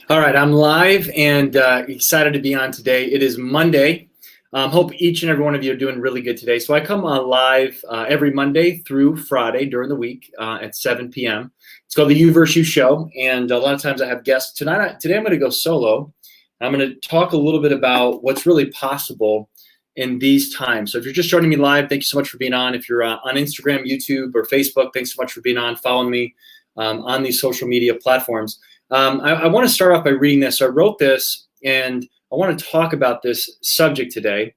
All right, I'm live and excited to be on today. It is Monday. Hope each and every one of you are doing really good today. So I come on live every Monday through Friday during the week at 7 p.m. It's called the U vs. U Show, and a lot of times I have guests. Today I'm going to go solo. I'm going to talk a little bit about what's really possible in these times. So if you're just joining me live, thank you so much for being on. If you're on Instagram, YouTube, or Facebook, thanks so much for being on, following me on these social media platforms. I want to start off by reading this. So I wrote this, and I want to talk about this subject today.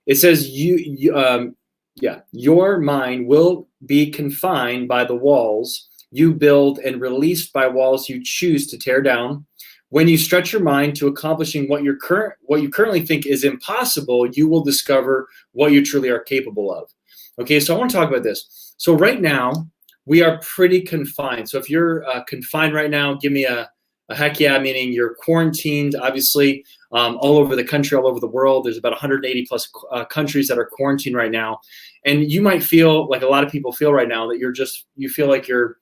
It says, your mind will be confined by the walls you build and released by walls you choose to tear down. When you stretch your mind to accomplishing what you currently think is impossible, you will discover what you truly are capable of. Okay, so I want to talk about this. So right now, we are pretty confined. So if you're confined right now, give me a heck yeah, meaning you're quarantined, obviously, all over the country, all over the world. There's about 180 plus countries that are quarantined right now. And you might feel like a lot of people feel right now that you feel like you're,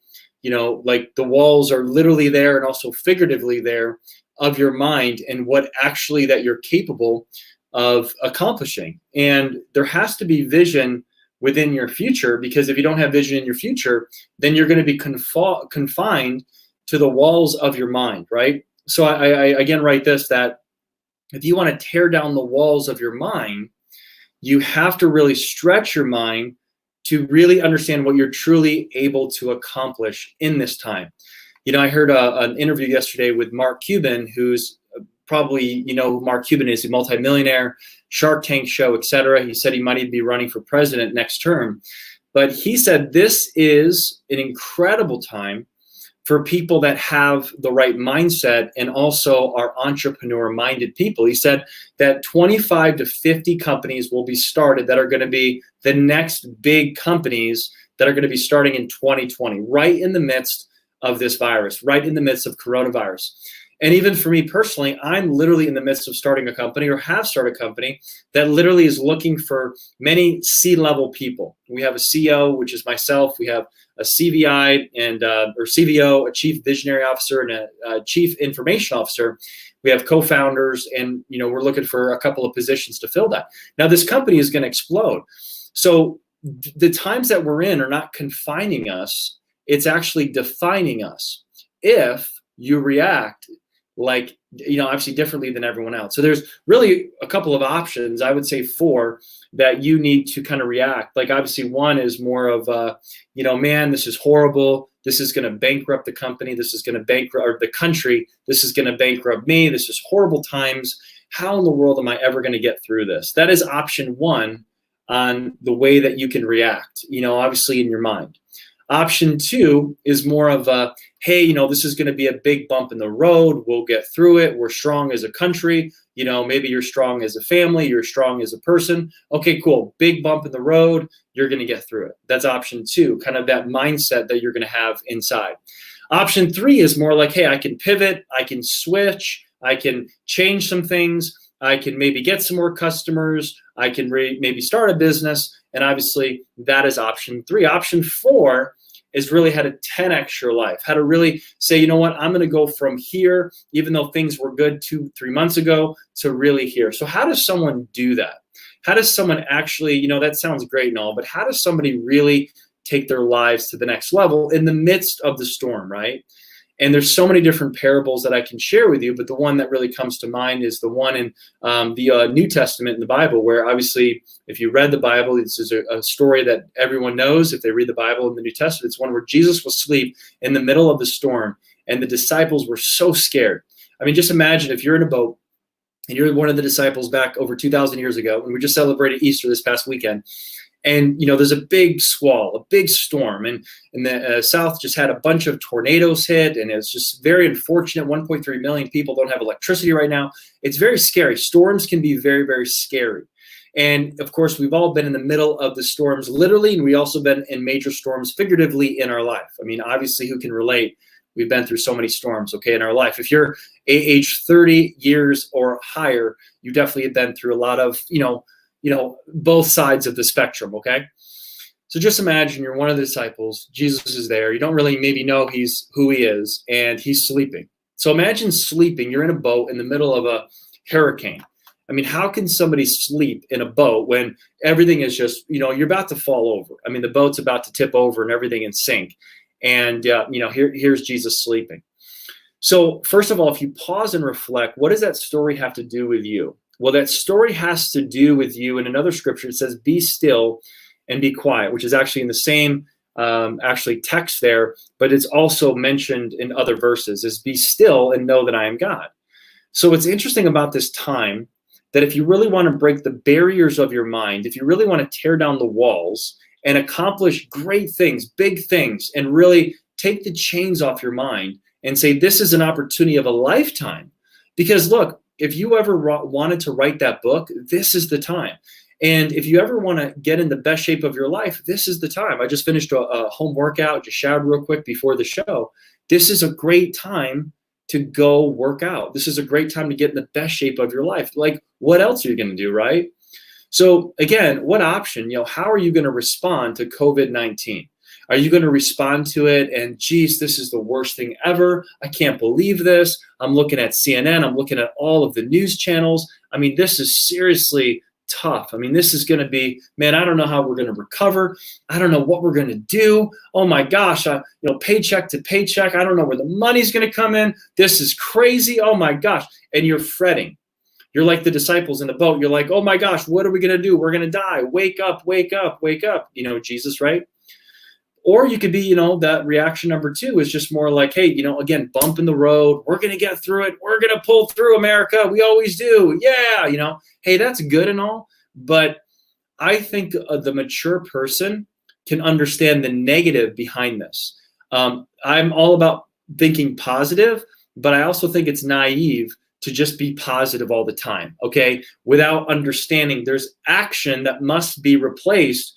like the walls are literally there and also figuratively there of your mind and what actually that you're capable of accomplishing. And there has to be vision within your future, because if you don't have vision in your future, then you're going to be confined to the walls of your mind, right? So I again write this, that if you want to tear down the walls of your mind, you have to really stretch your mind to really understand what you're truly able to accomplish in this time. I heard an interview yesterday with Mark Cuban, who's probably, who Mark Cuban is, a multimillionaire, Shark Tank show, etc. He said he might even be running for president next term. But he said this is an incredible time for people that have the right mindset and also are entrepreneur-minded people. He said that 25 to 50 companies will be started that are going to be the next big companies that are going to be starting in 2020, right in the midst of this virus, right in the midst of coronavirus. And even for me personally, I'm literally in the midst of starting a company, or have started a company, that literally is looking for many C-level people. We have a CEO, which is myself. We have a CVI or CVO, a chief visionary officer, and a chief information officer. We have co-founders, and we're looking for a couple of positions to fill that. Now, this company is going to explode. So the times that we're in are not confining us. It's actually defining us if you react like, obviously differently than everyone else. So there's really a couple of options, I would say 4, that you need to kind of react. Like, obviously one is more of, man, this is horrible. This is going to bankrupt the company. This is going to bankrupt the country. This is going to bankrupt me. This is horrible times. How in the world am I ever going to get through this? That is option 1 on the way that you can react, obviously in your mind. Option 2 is more of a, hey, this is going to be a big bump in the road. We'll get through it. We're strong as a country. Maybe you're strong as a family. You're strong as a person. Okay, cool. Big bump in the road. You're going to get through it. That's option 2, kind of that mindset that you're going to have inside. Option 3 is more like, hey, I can pivot. I can switch. I can change some things. I can maybe get some more customers. I can maybe start a business. And obviously that is option 3. Option 4 is really how to 10x your life, how to really say, you know what, I'm going to go from here, even though things were good 2-3 months ago, to really here. So how does someone do that? How does someone actually, that sounds great and all, but how does somebody really take their lives to the next level in the midst of the storm, right? And there's so many different parables that I can share with you, but the one that really comes to mind is the one in the New Testament in the Bible, where obviously, if you read the Bible, this is a story that everyone knows. If they read the Bible in the New Testament, it's one where Jesus was asleep in the middle of the storm, and the disciples were so scared. I mean, just imagine if you're in a boat, and you're one of the disciples back over 2,000 years ago, and we just celebrated Easter this past weekend. And, there's a big squall, a big storm. And the South just had a bunch of tornadoes hit. And it's just very unfortunate. 1.3 million people don't have electricity right now. It's very scary. Storms can be very, very scary. And, of course, we've all been in the middle of the storms, literally. And we also been in major storms figuratively in our life. I mean, obviously, who can relate? We've been through so many storms, okay, in our life. If you're age 30 years or higher, you definitely have been through a lot of, both sides of the spectrum, okay? So just imagine you're one of the disciples. Jesus is there. You don't really maybe know who he is, and he's sleeping. So imagine sleeping. You're in a boat in the middle of a hurricane. I mean, how can somebody sleep in a boat when everything is just, you're about to fall over? I mean, the boat's about to tip over and everything in sink. And, here's Jesus sleeping. So first of all, if you pause and reflect, what does that story have to do with you? Well, that story has to do with you. In another scripture, it says, be still and be quiet, which is actually in the same text there, but it's also mentioned in other verses, is be still and know that I am God. So what's interesting about this time, that if you really want to break the barriers of your mind, if you really want to tear down the walls and accomplish great things, big things, and really take the chains off your mind and say, this is an opportunity of a lifetime. Because look, if you ever wanted to write that book, this is the time. And if you ever want to get in the best shape of your life, this is the time. I just finished a home workout, just showered real quick before the show. This is a great time to go work out. This is a great time to get in the best shape of your life. Like, what else are you going to do, right? So again, what option, how are you going to respond to COVID-19? Are you going to respond to it and, geez, this is the worst thing ever. I can't believe this. I'm looking at CNN. I'm looking at all of the news channels. I mean, this is seriously tough. I mean, this is going to be, man, I don't know how we're going to recover. I don't know what we're going to do. Oh my gosh, paycheck to paycheck. I don't know where the money's going to come in. This is crazy. Oh my gosh. And you're fretting. You're like the disciples in the boat. You're like, oh my gosh, what are we going to do? We're going to die. Wake up, wake up, wake up. Jesus, right? Or you could be, that reaction number two is just more like, hey, again, bump in the road. We're going to get through it. We're going to pull through, America. We always do. Yeah. Hey, that's good and all. But I think the mature person can understand the negative behind this. I'm all about thinking positive, but I also think it's naive to just be positive all the time. Okay. Without understanding there's action that must be replaced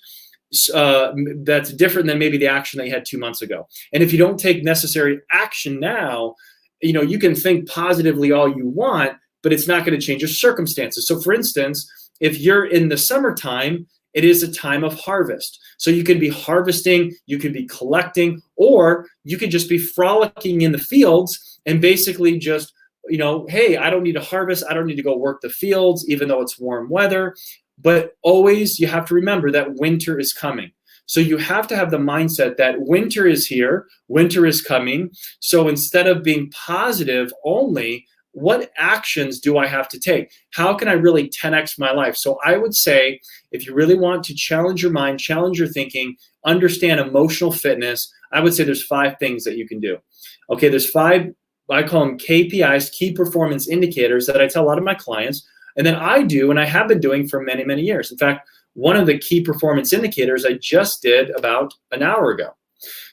that's different than maybe the action they had 2 months ago. And if you don't take necessary action now, you can think positively all you want, but it's not going to change your circumstances. So for instance, if you're in the summertime, it is a time of harvest. So you can be harvesting, you could be collecting, or you could just be frolicking in the fields and basically just, hey, I don't need to harvest. I don't need to go work the fields, even though it's warm weather. But always you have to remember that winter is coming. So you have to have the mindset that winter is here, winter is coming. So instead of being positive only, what actions do I have to take? How can I really 10x my life? So I would say, if you really want to challenge your mind, challenge your thinking, understand emotional fitness, I would say there's 5 things that you can do. Okay, there's 5, I call them KPIs, key performance indicators, that I tell a lot of my clients. And then I do, and I have been doing for many, many years. In fact, one of the key performance indicators I just did about an hour ago.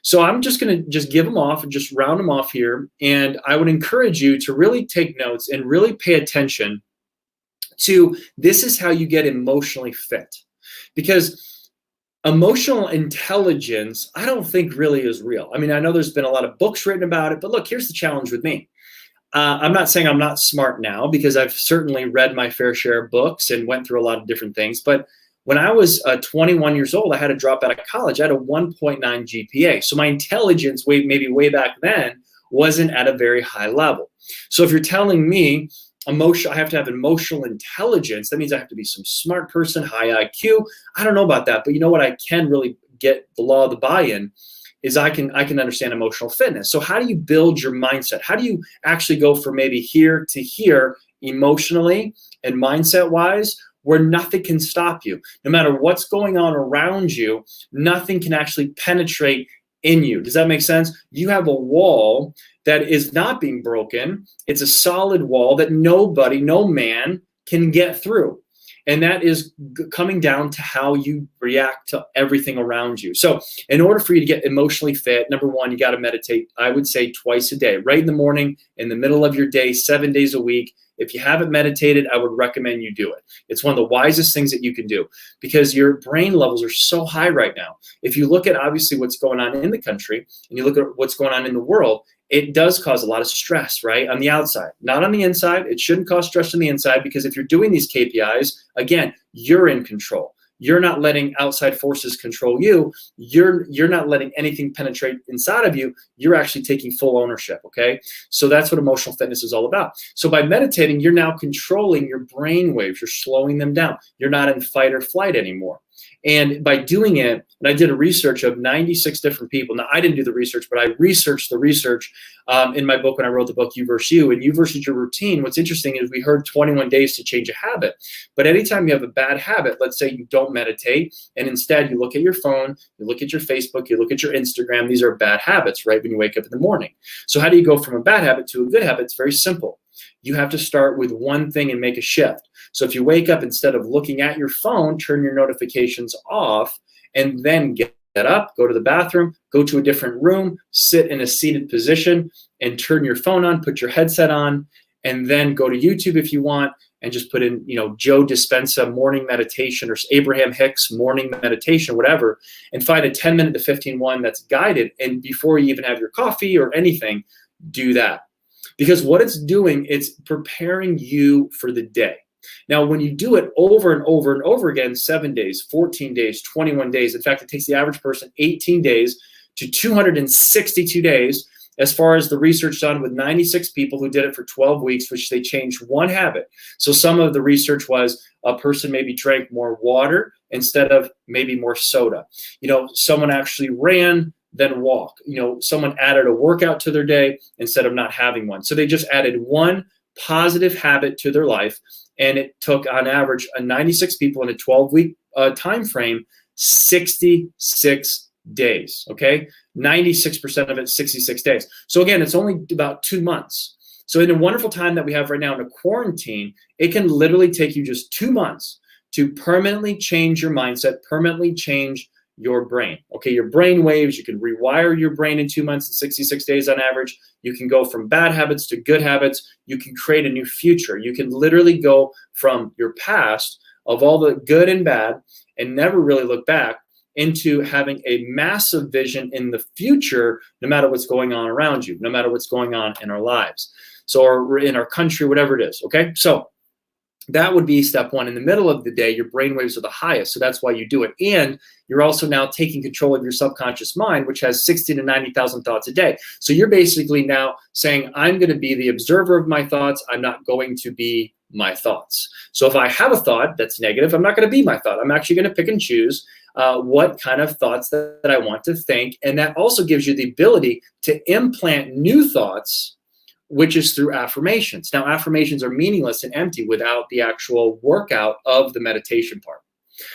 So I'm just going to just give them off and just round them off here. And I would encourage you to really take notes and really pay attention to, this is how you get emotionally fit. Because emotional intelligence, I don't think really is real. I mean, I know there's been a lot of books written about it, but look, here's the challenge with me. I'm not saying I'm not smart now, because I've certainly read my fair share of books and went through a lot of different things. But when I was 21 years old, I had to drop out of college. I had a 1.9 GPA. So my intelligence, maybe way back then, wasn't at a very high level. So if you're telling me I have to have emotional intelligence, that means I have to be some smart person, high IQ. I don't know about that. But you know what? I can really get the law of the buy-in is I can understand emotional fitness. So how do you build your mindset? How do you actually go from maybe here to here emotionally and mindset-wise, where nothing can stop you? No matter what's going on around you, nothing can actually penetrate in you. Does that make sense? You have a wall that is not being broken. It's a solid wall that nobody, no man can get through. And that is coming down to how you react to everything around you. So in order for you to get emotionally fit, number one, you got to meditate, I would say twice a day, right in the morning, in the middle of your day, 7 days a week. If you haven't meditated, I would recommend you do it. It's one of the wisest things that you can do, because your brain levels are so high right now. If you look at obviously what's going on in the country and you look at what's going on in the world, it does cause a lot of stress, right? On the outside, not on the inside. It shouldn't cause stress on the inside, because if you're doing these KPIs, again, you're in control. you're not letting outside forces control you. You're not letting anything penetrate inside of you. You're actually taking full ownership, okay? So that's what emotional fitness is all about. So by meditating, you're now controlling your brain waves. You're slowing them down. You're not in fight or flight anymore. And by doing it, and I did a research of 96 different people. Now, I didn't do the research, but I researched the research in my book when I wrote the book, You Versus You. And You Versus Your Routine, what's interesting is we heard 21 days to change a habit. But anytime you have a bad habit, let's say you don't meditate, and instead you look at your phone, you look at your Facebook, you look at your Instagram, these are bad habits, right, when you wake up in the morning. So how do you go from a bad habit to a good habit? It's very simple. You have to start with one thing and make a shift. So if you wake up, instead of looking at your phone, turn your notifications off, and then get up, go to the bathroom, go to a different room, sit in a seated position, and turn your phone on, put your headset on, and then go to YouTube if you want, and just put in, Joe Dispenza morning meditation or Abraham Hicks morning meditation, whatever, and find a 10-minute to 15 one that's guided. And before you even have your coffee or anything, do that. Because what it's doing, it's preparing you for the day. Now, when you do it over and over and over again, 7 days, 14 days, 21 days, in fact, it takes the average person 18 days to 262 days, as far as the research done with 96 people who did it for 12 weeks, which they changed one habit. So some of the research was a person maybe drank more water instead of maybe more soda. Someone actually ran, then walk. Someone added a workout to their day instead of not having one. So they just added one positive habit to their life, and it took, on average, 96 people in a 12-week time frame, 66 days, okay? 96% of it, 66 days. So again, it's only about 2 months. So in a wonderful time that we have right now in a quarantine, it can literally take you just 2 months to permanently change your mindset, permanently change your brain. Okay, your brain waves, you can rewire your brain in 2 months and 66 days on average. You can go from bad habits to good habits. You can create a new future. You can literally go from your past of all the good and bad and never really look back into having a massive vision in the future, no matter what's going on around you, no matter what's going on in our lives. So, or in our country, whatever it is, okay? So that would be step one. In the middle of the day, your brain waves are the highest, so that's why you do it. And you're also now taking control of your subconscious mind, which has 60 to 90,000 thoughts a day. So you're basically now saying, I'm going to be the observer of my thoughts. I'm not going to be my thoughts. So if I have a thought that's negative, I'm not going to be my thought. I'm actually going to pick and choose what kind of thoughts that I want to think. And that also gives you the ability to implant new thoughts, which is through affirmations. Now, affirmations are meaningless and empty without the actual workout of the meditation part.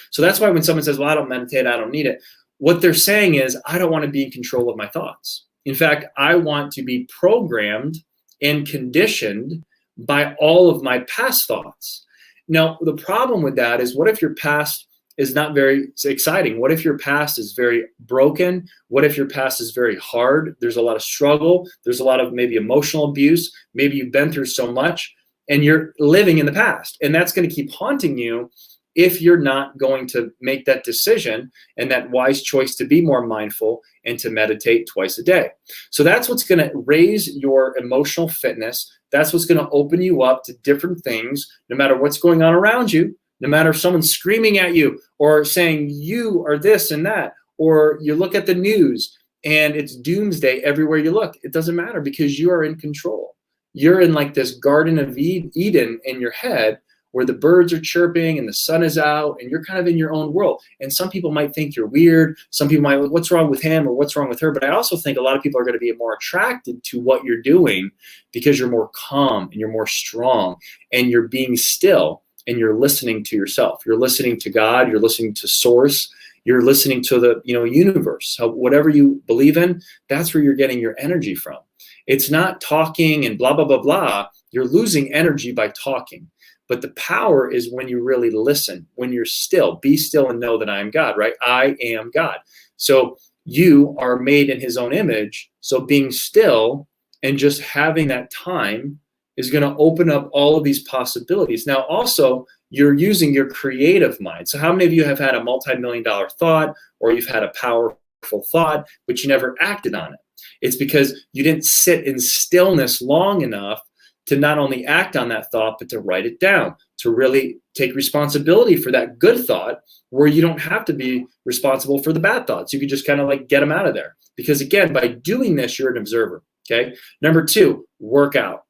So that's why when someone says, well, I don't meditate, I don't need it, what they're saying is, I don't want to be in control of my thoughts. In fact, I want to be programmed and conditioned by all of my past thoughts. Now, the problem with that is, what if your past is not very exciting? What if your past is very broken? What if your past is very hard? There's a lot of struggle. There's a lot of maybe emotional abuse. Maybe you've been through so much and you're living in the past. And that's going to keep haunting you if you're not going to make that decision and that wise choice to be more mindful and to meditate twice a day. So that's what's going to raise your emotional fitness. That's what's going to open you up to different things, no matter what's going on around you. No matter if someone's screaming at you or saying you are this and that, or you look at the news and it's doomsday everywhere you look, it doesn't matter, because you are in control. You're in like this Garden of Eden in your head, where the birds are chirping and the sun is out and you're kind of in your own world. And some people might think you're weird. Some people might, what's wrong with him or what's wrong with her? But I also think a lot of people are going to be more attracted to what you're doing because you're more calm and you're more strong and you're being still. And you're listening to yourself. You're listening to God. You're listening to Source. You're listening to the universe. So whatever you believe in, that's where you're getting your energy from. It's not talking and blah, blah, blah, blah. You're losing energy by talking. But the power is when you really listen, when you're still. Be still and know that I am God, right? I am God. So you are made in his own image. So being still and just having that time is going to open up all of these possibilities. Now, also, you're using your creative mind. So how many of you have had a multi-million-dollar thought, or you've had a powerful thought, but you never acted on it? It's because you didn't sit in stillness long enough to not only act on that thought, but to write it down, to really take responsibility for that good thought, where you don't have to be responsible for the bad thoughts. You can just kind of like get them out of there. Because again, by doing this, you're an observer. Okay. Number 2, work out.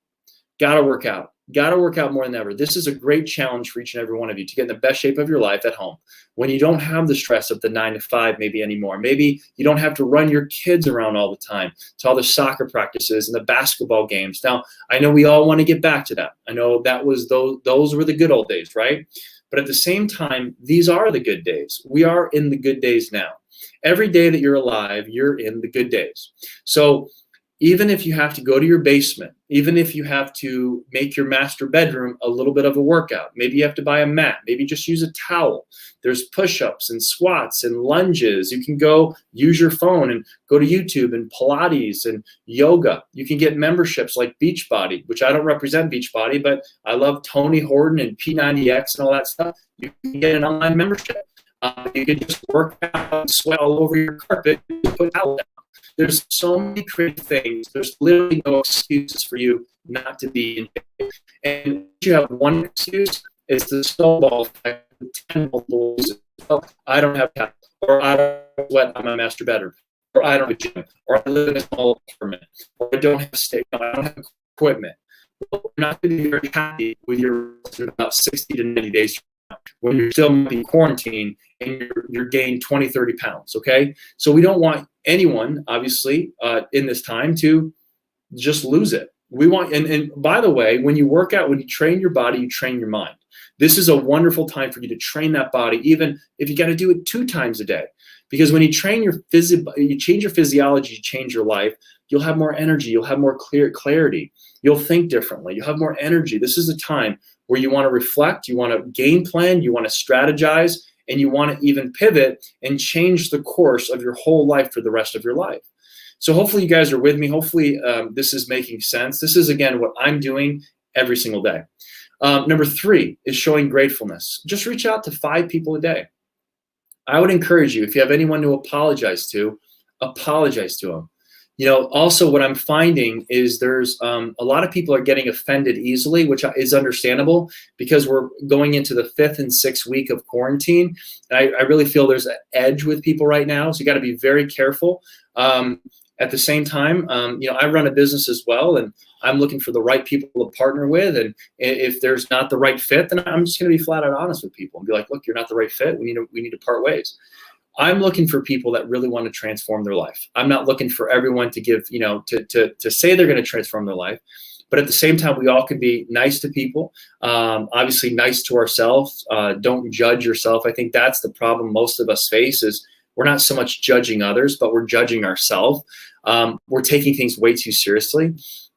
Gotta work out. Gotta work out more than ever. This is a great challenge for each and every one of you to get in the best shape of your life at home. When you don't have the stress of the 9 to 5 maybe anymore. Maybe you don't have to run your kids around all the time to all the soccer practices and the basketball games. Now, I know we all want to get back to that. I know that was those were the good old days, right? But at the same time, these are the good days. We are in the good days now. Every day that you're alive, you're in the good days. So even if you have to go to your basement, even if you have to make your master bedroom a little bit of a workout, maybe you have to buy a mat, maybe just use a towel. There's push-ups and squats and lunges. You can go use your phone and go to YouTube and Pilates and yoga. You can get memberships like Beachbody, which I don't represent Beachbody, but I love Tony Horton and P90X and all that stuff. You can get an online membership. You can just work out and sweat all over your carpet and put a towel down. There's so many creative things. There's literally no excuses for you not to be in shape. And you have one excuse, it's the snowball effect, 10 multiple excuses. Oh, I don't have capital, or I don't sweat on my master bedroom, or I don't have a gym, or I live in a small apartment, or I don't have steak, I don't have equipment. Well, you're not going to be very happy with your about 60 to 90 days when you're still in quarantine and you're gained 20, 30 pounds, okay? So we don't want anyone, obviously, in this time to just lose it. We want, and by the way, when you work out, when you train your body, you train your mind. This is a wonderful time for you to train that body, even if you got to do it 2 times a day. Because when you train you change your physiology, you change your life, you'll have more energy, you'll have more clarity, you'll think differently, you'll have more energy. This is a time where you want to reflect, you want to game plan, you want to strategize, and you want to even pivot and change the course of your whole life for the rest of your life. So hopefully you guys are with me. Hopefully this is making sense. This is, again, what I'm doing every single day. Number 3 is showing gratefulness. Just reach out to 5 people a day. I would encourage you, if you have anyone to apologize to them. You know, also what I'm finding is there's a lot of people are getting offended easily, which is understandable because we're going into the 5th and 6th week of quarantine. And I really feel there's an edge with people right now. So you got to be very careful. At the same time, you know, I run a business as well, and I'm looking for the right people to partner with. And if there's not the right fit, then I'm just going to be flat out honest with people and be like, look, you're not the right fit. We need to part ways. I'm looking for people that really want to transform their life. I'm not looking for everyone to give, you know, to say they're going to transform their life. But at the same time, we all can be nice to people, obviously nice to ourselves. Don't judge yourself. I think that's the problem most of us face is we're not so much judging others, but we're judging ourselves. We're taking things way too seriously.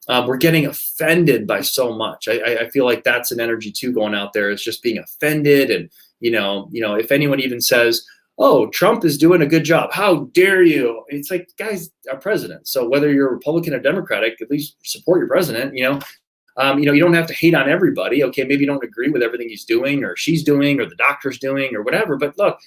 We're getting offended by so much. I feel like that's an energy too going out there. It's just being offended. And, you know, if anyone even says, oh, Trump is doing a good job, how dare you? It's like, guys, our president. So whether you're Republican or Democratic, at least support your president, you know. You don't have to hate on everybody. Okay, maybe you don't agree with everything he's doing or she's doing or the doctor's doing or whatever. But look,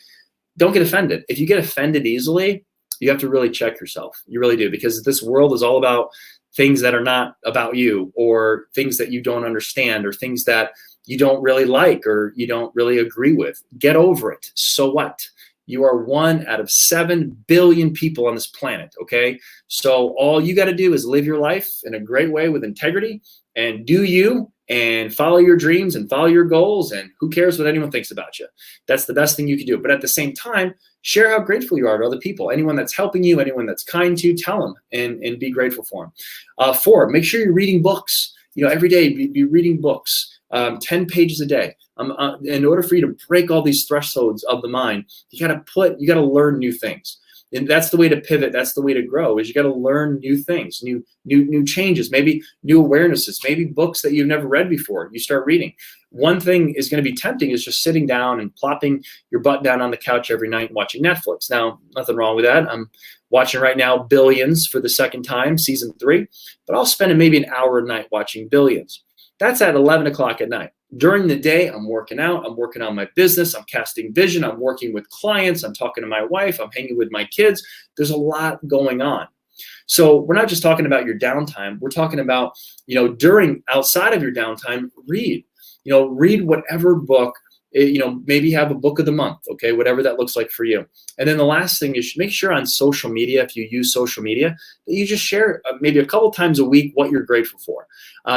don't get offended. If you get offended easily, you have to really check yourself. You really do, because this world is all about things that are not about you, or things that you don't understand, or things that you don't really like or you don't really agree with. Get over it. So what? You are 1 out of 7 billion people on this planet, okay? So all you got to do is live your life in a great way with integrity and do you and follow your dreams and follow your goals, and who cares what anyone thinks about you. That's the best thing you can do. But at the same time, share how grateful you are to other people. Anyone that's helping you, anyone that's kind to you, tell them and be grateful for them. 4, make sure you're reading books. You know, every day be reading books, 10 pages a day. In order for you to break all these thresholds of the mind, you got to learn new things. And that's the way to pivot. That's the way to grow, is you got to learn new things, new changes, maybe new awarenesses, maybe books that you've never read before. You start reading. One thing is going to be tempting is just sitting down and plopping your butt down on the couch every night and watching Netflix. Now, nothing wrong with that. I'm watching right now Billions for the 2nd time, season 3, but I'll spend maybe an hour a night watching Billions. That's at 11 o'clock at night. During the day, I'm working out, I'm working on my business, I'm casting vision, I'm working with clients, I'm talking to my wife, I'm hanging with my kids. There's a lot going on. So we're not just talking about your downtime. We're talking about, outside of your downtime, read. read whatever book, maybe have a book of the month, okay, whatever that looks like for you. And then the last thing is make sure on social media, if you use social media, that you just share maybe a couple times a week what you're grateful for,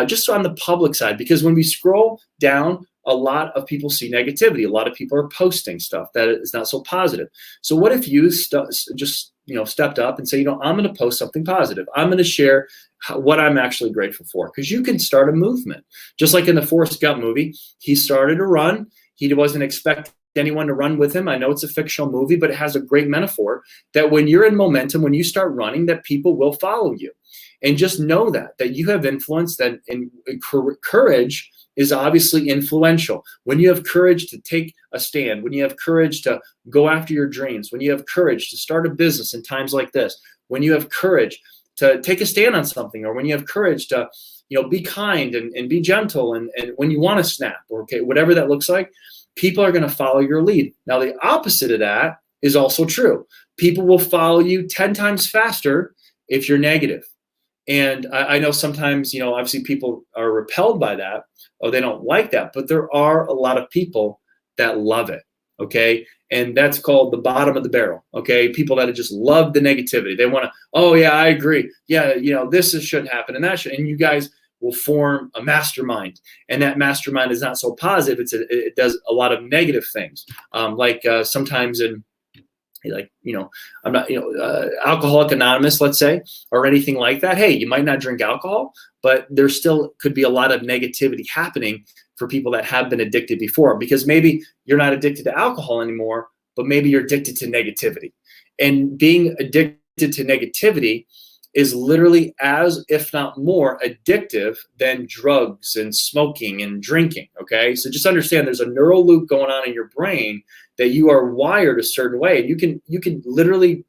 just on the public side, because when we scroll down, a lot of people see negativity. A lot of people are posting stuff that is not so positive. So what if you just stepped up and say, I'm going to post something positive. I'm going to share what I'm actually grateful for, because you can start a movement. Just like in the Forrest Gump movie, he started a run. He wasn't expecting anyone to run with him. I know it's a fictional movie, but it has a great metaphor that when you're in momentum, when you start running, that people will follow you. And just know that you have influence, that in courage is obviously influential. When you have courage to take a stand, when you have courage to go after your dreams, when you have courage to start a business in times like this, when you have courage to take a stand on something, or when you have courage to be kind and be gentle, and when you want to snap, or whatever that looks like, people are going to follow your lead. Now, the opposite of that is also true. People will follow you 10 times faster if you're negative. And I know sometimes, obviously people are repelled by that, or they don't like that, but there are a lot of people that love it, okay? And that's called the bottom of the barrel, okay? People that just love the negativity. They want to, oh yeah, I agree. Yeah, this shouldn't happen, and that should, and you guys will form a mastermind, and that mastermind is not so positive. It does a lot of negative things, sometimes in, I'm not, Alcoholic Anonymous, let's say, or anything like that. Hey, you might not drink alcohol, but there still could be a lot of negativity happening for people that have been addicted before, because maybe you're not addicted to alcohol anymore, but maybe you're addicted to negativity. And being addicted to negativity is literally as, if not more, addictive than drugs and smoking and drinking, okay? So just understand there's a neural loop going on in your brain that you are wired a certain way. And you can literally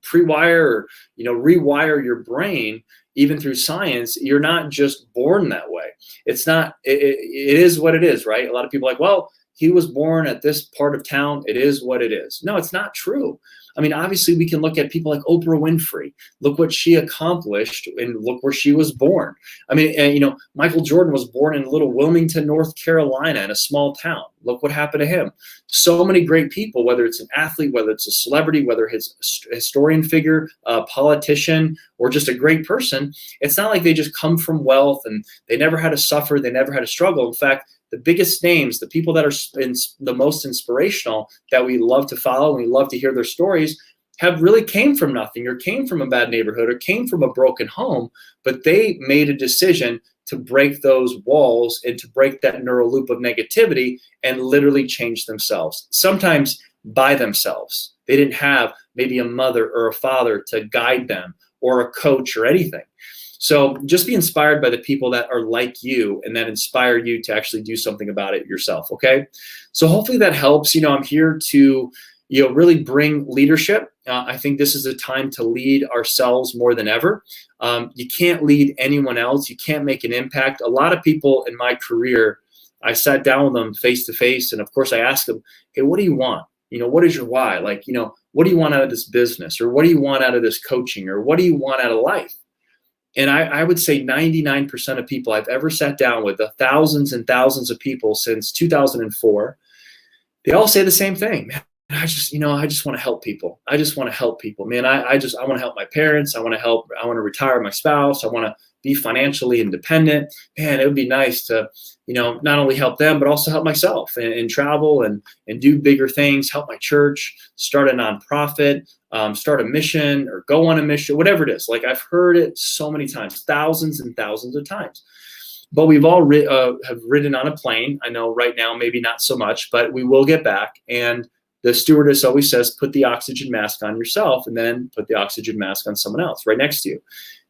pre-wire or rewire your brain even through science. You're not just born that way. It's not, it is what it is, right? A lot of people are like, well, he was born at this part of town. It is what it is. No, it's not true. I mean, obviously, we can look at people like Oprah Winfrey. Look what she accomplished, and look where she was born. I mean, Michael Jordan was born in little Wilmington, North Carolina, in a small town. Look what happened to him. So many great people, whether it's an athlete, whether it's a celebrity, whether it's a historian figure, a politician, or just a great person. It's not like they just come from wealth and they never had to suffer. They never had to struggle. In fact, the biggest names, the people that are the most inspirational, that we love to follow and we love to hear their stories, have really came from nothing, or came from a bad neighborhood, or came from a broken home, but they made a decision to break those walls and to break that neural loop of negativity and literally change themselves, sometimes by themselves. They didn't have maybe a mother or a father to guide them, or a coach or anything. So just be inspired by the people that are like you and that inspire you to actually do something about it yourself, okay? So hopefully that helps. I'm here to really bring leadership. I think this is a time to lead ourselves more than ever. You can't lead anyone else. You can't make an impact. A lot of people in my career, I sat down with them face to face, and of course I asked them, hey, what do you want? What is your why? What do you want out of this business? Or what do you want out of this coaching? Or what do you want out of life? And I would say 99% of people I've ever sat down with, the thousands and thousands of people since 2004, they all say the same thing. Man, I just want to help people. I just want to help people, man. I want to help my parents. I want to retire my spouse. I want to be financially independent. Man, it would be nice to, not only help them, but also help myself and travel and do bigger things, help my church, start a nonprofit, start a mission, or go on a mission, whatever it is. Like, I've heard it so many times, thousands and thousands of times. But we've all have ridden on a plane. I know right now, maybe not so much, but we will get back. And the stewardess always says, put the oxygen mask on yourself and then put the oxygen mask on someone else right next to you.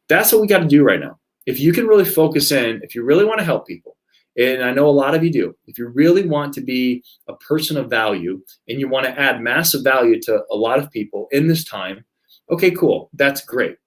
That's what we got to do right now. If you can really focus in, if you really want to help people, and I know a lot of you do, if you really want to be a person of value and you want to add massive value to a lot of people in this time, okay, cool, that's great.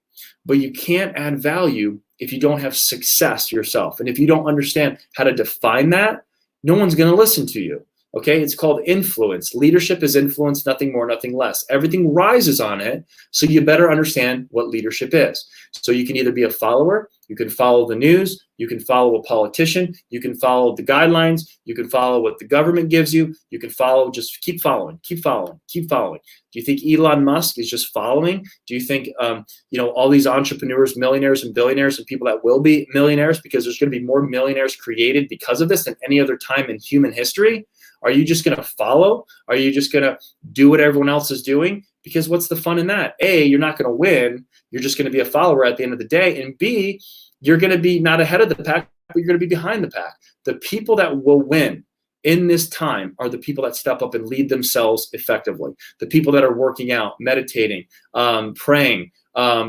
But you can't add value if you don't have success yourself. And if you don't understand how to define that, no one's going to listen to you. Okay, it's called influence. Leadership is influence, nothing more, nothing less. Everything rises on it, so you better understand what leadership is. So you can either be a follower, you can follow the news, you can follow a politician, you can follow the guidelines, you can follow what the government gives you, you can follow, just keep following, keep following, keep following. Do you think Elon Musk is just following? Do you think all these entrepreneurs, millionaires and billionaires and people that will be millionaires, because there's going to be more millionaires created because of this than any other time in human history? Are you just going to follow? Are you just going to do what everyone else is doing? Because what's the fun in that? A, you're not going to win. You're just going to be a follower at the end of the day. And B, you're going to be not ahead of the pack, but you're going to be behind the pack. The people that will win in this time are the people that step up and lead themselves effectively. The people that are working out, meditating, praying,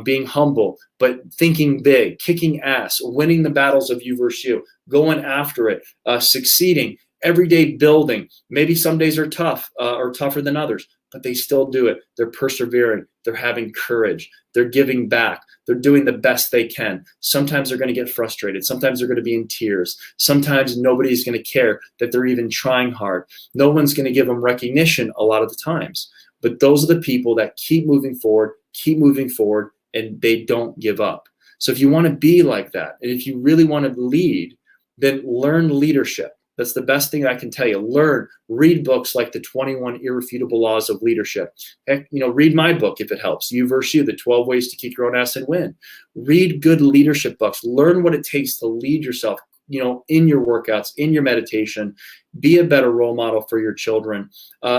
being humble, but thinking big, kicking ass, winning the battles of you versus you, going after it, succeeding. Everyday building. Maybe some days are tough or tougher than others, but they still do it. They're persevering. They're having courage. They're giving back. They're doing the best they can. Sometimes they're going to get frustrated. Sometimes they're going to be in tears. Sometimes nobody's going to care that they're even trying hard. No one's going to give them recognition a lot of the times. But those are the people that keep moving forward, and they don't give up. So if you want to be like that, and if you really want to lead, then learn leadership. That's the best thing I can tell you. Read books like the 21 Irrefutable Laws of Leadership. Heck, read my book if it helps. You versus you, the 12 ways to kick your own ass and win. Read good leadership books. Learn what it takes to lead yourself, in your workouts, in your meditation. Be a better role model for your children.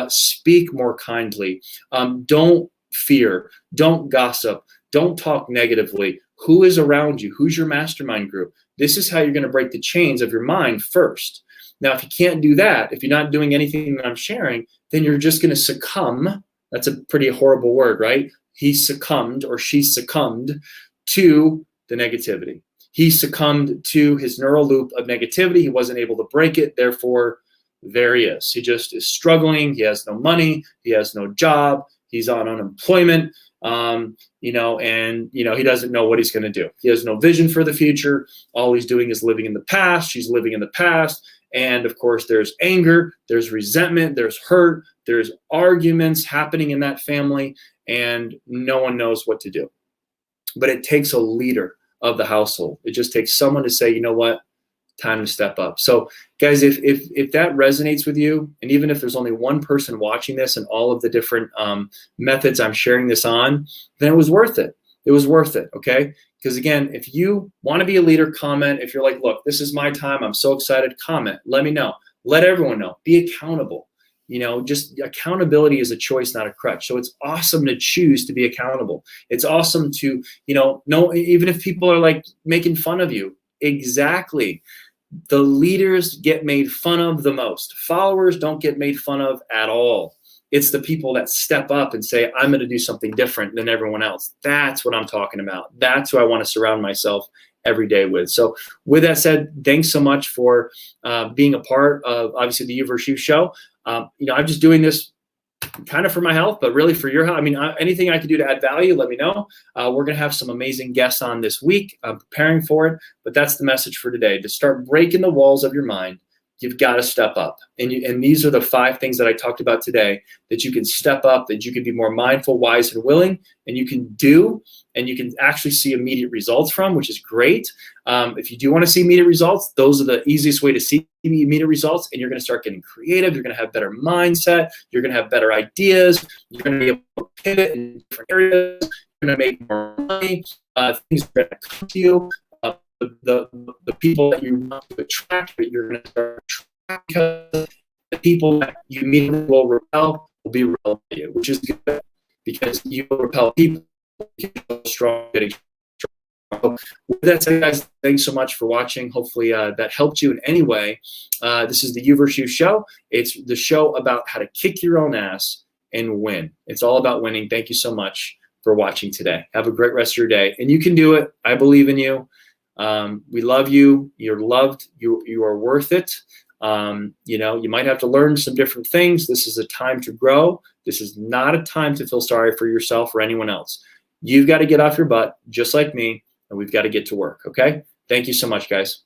Speak more kindly. Don't fear. Don't gossip. Don't talk negatively. Who is around you? Who's your mastermind group? This is how you're going to break the chains of your mind first. Now, if you can't do that, if you're not doing anything that I'm sharing, then you're just going to succumb. That's a pretty horrible word, right? He succumbed or she succumbed to the negativity. He succumbed to his neural loop of negativity. He wasn't able to break it. Therefore, there he is. He just is struggling. He has no money. He has no job. He's on unemployment. He doesn't know what he's going to do. He has no vision for the future. All he's doing is living in the past. She's living in the past. And of course, there's anger, there's resentment, there's hurt, there's arguments happening in that family, and no one knows what to do. But it takes a leader of the household. It just takes someone to say, you know what, time to step up. So guys, if that resonates with you, and even if there's only one person watching this and all of the different methods I'm sharing this on, then it was worth it. It was worth it, okay? Because again, if you want to be a leader, comment. If you're like, look, this is my time, I'm so excited, comment. Let me know. Let everyone know. Be accountable. Just accountability is a choice, not a crutch. So it's awesome to choose to be accountable. It's awesome to, know, even if people are like making fun of you. Exactly. The leaders get made fun of the most. Followers don't get made fun of at all. It's the people that step up and say, I'm going to do something different than everyone else. That's what I'm talking about. That's who I want to surround myself every day with. So with that said, thanks so much for being a part of, obviously, the You versus You show. I'm just doing this kind of for my health, but really for your health. I mean, anything I can do to add value, let me know. We're going to have some amazing guests on this week. I'm preparing for it, but that's the message for today. To start breaking the walls of your mind, you've got to step up. And these are the 5 things that I talked about today that you can step up, that you can be more mindful, wise, and willing, and you can do, and you can actually see immediate results from, which is great. If you do want to see immediate results, those are the easiest way to see immediate results, and you're going to start getting creative. You're going to have better mindset. You're going to have better ideas. You're going to be able to pivot in different areas. You're going to make more money. Things are going to come to you. The people that you want to attract, that you're going to start attracting, because the people that you immediately will repel will be repelled by you, which is good because you will repel people strong, getting strong. With that said, guys, thanks so much for watching. Hopefully that helped you in any way. This is the You versus You show. It's the show about how to kick your own ass and win. It's all about winning. Thank you so much for watching today. Have a great rest of your day. And you can do it. I believe in you. We love you. You're loved. You are worth it. You might have to learn some different things. This is a time to grow. This is not a time to feel sorry for yourself or anyone else. You've got to get off your butt, just like me, and we've got to get to work, okay? Thank you so much, guys.